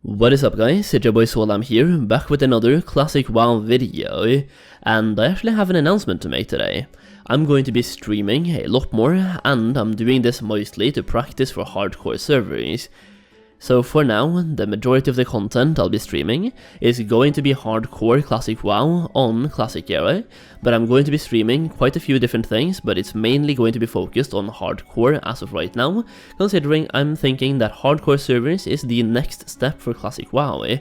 What is up guys, it's your boy Solheim here, back with another classic WoW video, and I actually have an announcement to make today. I'm going to be streaming a lot more, and I'm doing this mostly to practice for hardcore servers. So for now, the majority of the content I'll be streaming is going to be hardcore classic WoW on classic era, but I'm going to be streaming quite a few different things, but it's mainly going to be focused on hardcore as of right now, considering I'm thinking that hardcore servers is the next step for classic WoW.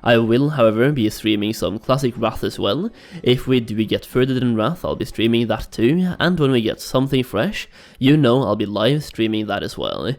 I will, however, be streaming some classic Wrath as well. If we do get further than Wrath, I'll be streaming that too, and when we get something fresh, you know I'll be live streaming that as well.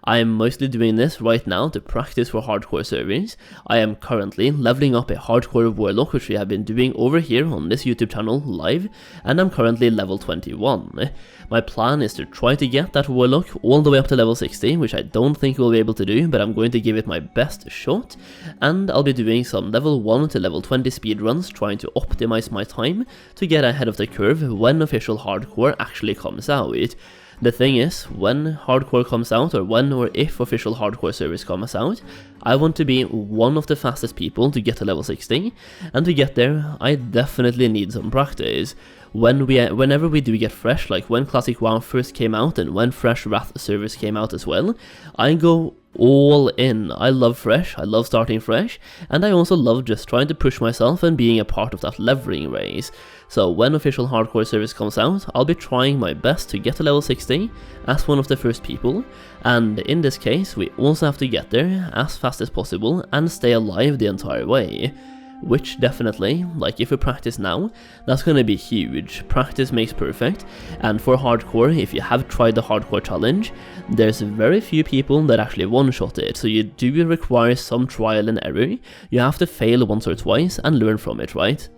I am mostly doing this right now to practice for hardcore servers. I am currently leveling up a hardcore Warlock, which we have been doing over here on this YouTube channel live, and I'm currently level 21. My plan is to try to get that Warlock all the way up to level 60, which I don't think we'll be able to do, but I'm going to give it my best shot, and I'll be doing some level 1 to level 20 speedruns, trying to optimize my time to get ahead of the curve when official hardcore actually comes out. The thing is, when hardcore comes out, or when or if official hardcore service comes out, I want to be one of the fastest people to get to level 60, and to get there, I definitely need some practice. Whenever we do get fresh, like when Classic WoW first came out, and when Fresh Wrath service came out as well, I go all in. I love fresh, I love starting fresh, and I also love just trying to push myself and being a part of that leveling race. So when official hardcore service comes out, I'll be trying my best to get to level 60 as one of the first people, and in this case we also have to get there as fast as possible and stay alive the entire way. Which definitely, like if we practice now, that's gonna be huge. Practice makes perfect, and for hardcore, if you have tried the hardcore challenge, there's very few people that actually one-shot it, so you do require some trial and error. You have to fail once or twice and learn from it, right?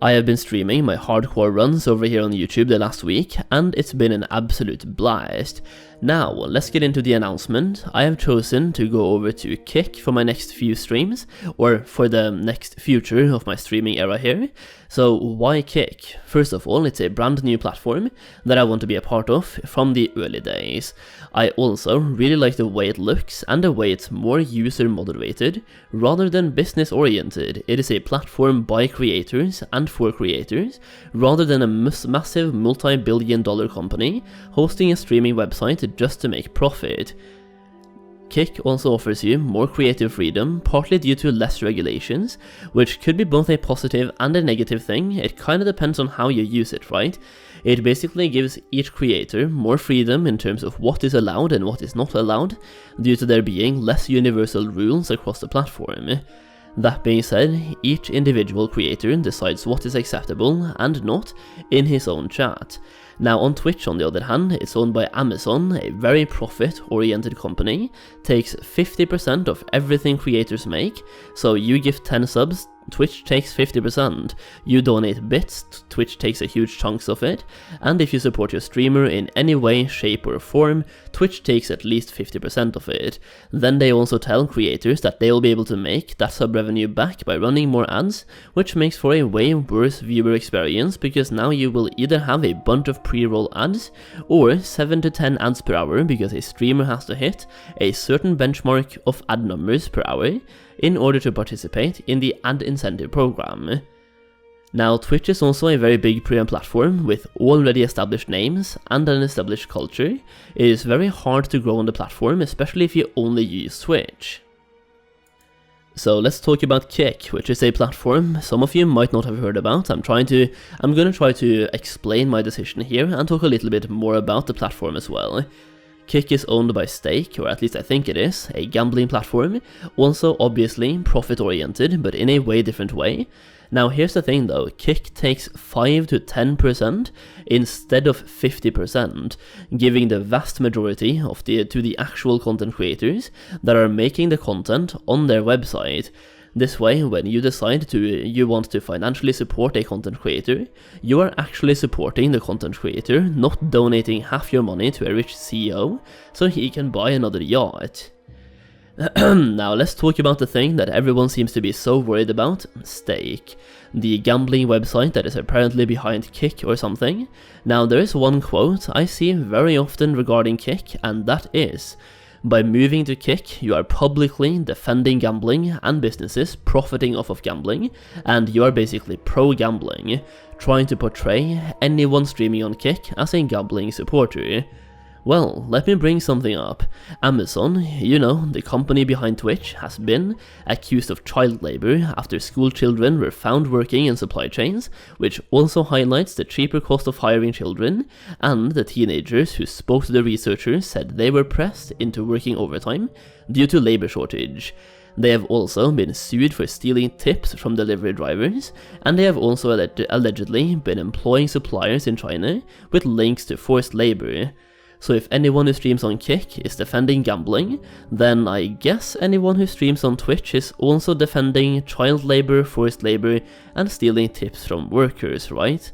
I have been streaming my hardcore runs over here on YouTube the last week, and it's been an absolute blast. Now, let's get into the announcement. I have chosen to go over to Kick for my next few streams, or for the next future of my streaming era here. So why Kick? First of all, it's a brand new platform that I want to be a part of from the early days. I also really like the way it looks and the way it's more user moderated rather than business oriented. It is a platform by creators and for creators rather than a massive multi-billion-dollar company hosting a streaming website just to make profit. Kick also offers you more creative freedom, partly due to less regulations, which could be both a positive and a negative thing. It kinda depends on how you use it, right? It basically gives each creator more freedom in terms of what is allowed and what is not allowed, due to there being less universal rules across the platform. That being said, each individual creator decides what is acceptable and not in his own chat. Now on Twitch, on the other hand, it's owned by Amazon, a very profit-oriented company, takes 50% of everything creators make, so you give 10 subs, Twitch takes 50%, you donate bits, Twitch takes a huge chunks of it, and if you support your streamer in any way, shape or form, Twitch takes at least 50% of it. Then they also tell creators that they will be able to make that sub revenue back by running more ads, which makes for a way worse viewer experience, because now you will either have a bunch of pre-roll ads, or 7 to 10 ads per hour, because a streamer has to hit a certain benchmark of ad numbers per hour in order to participate in the ad incentive program. Now, Twitch is also a very big premium platform with already established names and an established culture. It is very hard to grow on the platform, especially if you only use Twitch. So let's talk about Kick, which is a platform some of you might not have heard about. I'm gonna try to explain my decision here and talk a little bit more about the platform as well. Kick is owned by Stake, or at least I think it is, a gambling platform, also obviously profit-oriented, but in a way different way. Now here's the thing though, Kick takes 5 to 10% instead of 50%, giving the vast majority of to the actual content creators that are making the content on their website. This way, when you decide you want to financially support a content creator, you are actually supporting the content creator, not donating half your money to a rich CEO so he can buy another yacht. Now let's talk about the thing that everyone seems to be so worried about, Stake, the gambling website that is apparently behind Kick or something. Now there is one quote I see very often regarding Kick, and that is, By moving to Kick, you are publicly defending gambling and businesses profiting off of gambling, and you are basically pro-gambling, trying to portray anyone streaming on Kick as a gambling supporter. Well, let me bring something up. Amazon, you know, the company behind Twitch, has been accused of child labor after school children were found working in supply chains, which also highlights the cheaper cost of hiring children, and the teenagers who spoke to the researchers said they were pressed into working overtime due to labor shortage. They have also been sued for stealing tips from delivery drivers, and they have also allegedly been employing suppliers in China with links to forced labor. So if anyone who streams on Kick is defending gambling, then I guess anyone who streams on Twitch is also defending child labor, forced labor, and stealing tips from workers, right?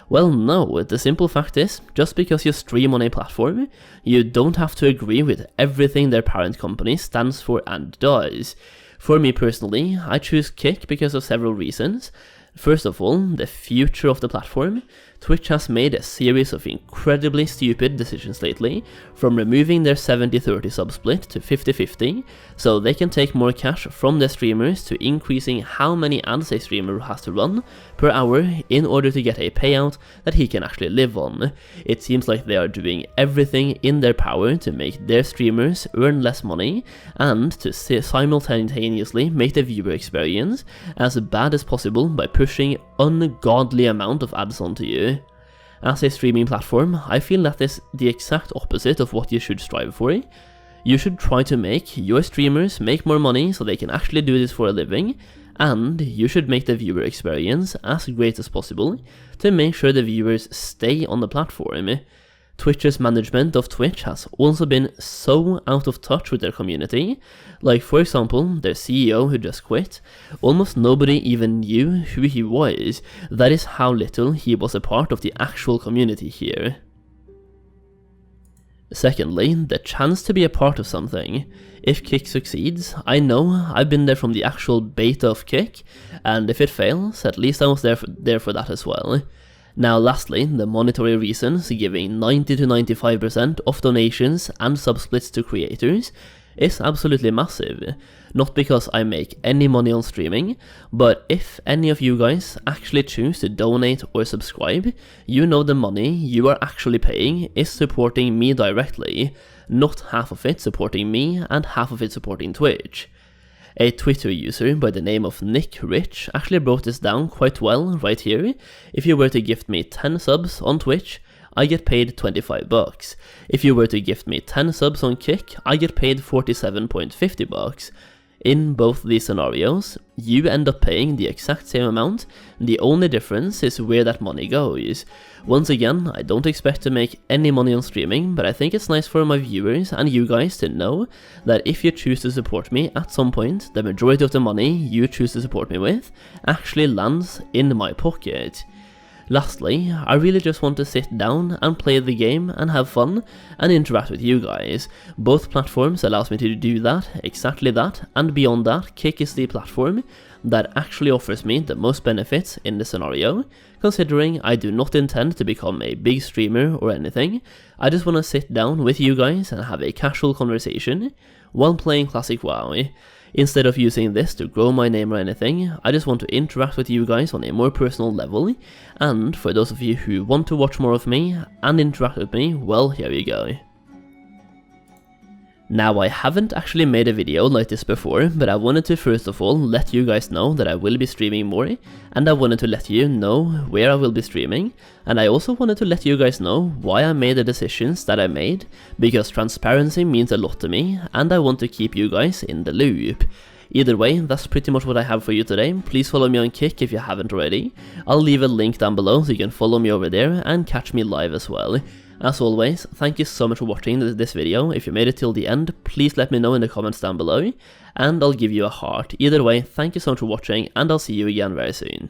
Well, no, the simple fact is, just because you stream on a platform, you don't have to agree with everything their parent company stands for and does. For me personally, I choose Kick because of several reasons. First of all, the future of the platform. Twitch has made a series of incredibly stupid decisions lately, from removing their 70-30 sub split to 50-50, so they can take more cash from their streamers, to increasing how many ads a streamer has to run per hour in order to get a payout that he can actually live on. It seems like they are doing everything in their power to make their streamers earn less money, and to simultaneously make the viewer experience as bad as possible by pushing ungodly amount of ads onto you. As a streaming platform, I feel that is the exact opposite of what you should strive for. You should try to make your streamers make more money so they can actually do this for a living, and you should make the viewer experience as great as possible to make sure the viewers stay on the platform. Twitch's management of Twitch has also been so out of touch with their community. Like, for example, their CEO who just quit, almost nobody even knew who he was. That is how little he was a part of the actual community here. Secondly, the chance to be a part of something. If Kick succeeds, I know I've been there from the actual beta of Kick, and if it fails, at least I was there for that as well. Now lastly, the monetary reasons giving 90 to 95% of donations and subsplits to creators is absolutely massive. Not because I make any money on streaming, but if any of you guys actually choose to donate or subscribe, you know the money you are actually paying is supporting me directly, not half of it supporting me and half of it supporting Twitch. A Twitter user by the name of Nick Rich actually broke this down quite well right here. If you were to gift me 10 subs on Twitch, I get paid $25. If you were to gift me 10 subs on Kick, I get paid $47.50. In both these scenarios, you end up paying the exact same amount, the only difference is where that money goes. Once again, I don't expect to make any money on streaming, but I think it's nice for my viewers and you guys to know that if you choose to support me at some point, the majority of the money you choose to support me with actually lands in my pocket. Lastly, I really just want to sit down and play the game and have fun and interact with you guys. Both platforms allows me to do that, exactly that, and beyond that, Kick is the platform that actually offers me the most benefits in the scenario, considering I do not intend to become a big streamer or anything. I just want to sit down with you guys and have a casual conversation while playing Classic WoW. Instead of using this to grow my name or anything, I just want to interact with you guys on a more personal level, and for those of you who want to watch more of me and interact with me, well, here you go. Now, I haven't actually made a video like this before, but I wanted to first of all let you guys know that I will be streaming more, and I wanted to let you know where I will be streaming, and I also wanted to let you guys know why I made the decisions that I made, because transparency means a lot to me, and I want to keep you guys in the loop. Either way, that's pretty much what I have for you today. Please follow me on Kick if you haven't already. I'll leave a link down below so you can follow me over there and catch me live as well. As always, thank you so much for watching this video. If you made it till the end, please let me know in the comments down below, and I'll give you a heart. Either way, thank you so much for watching, and I'll see you again very soon.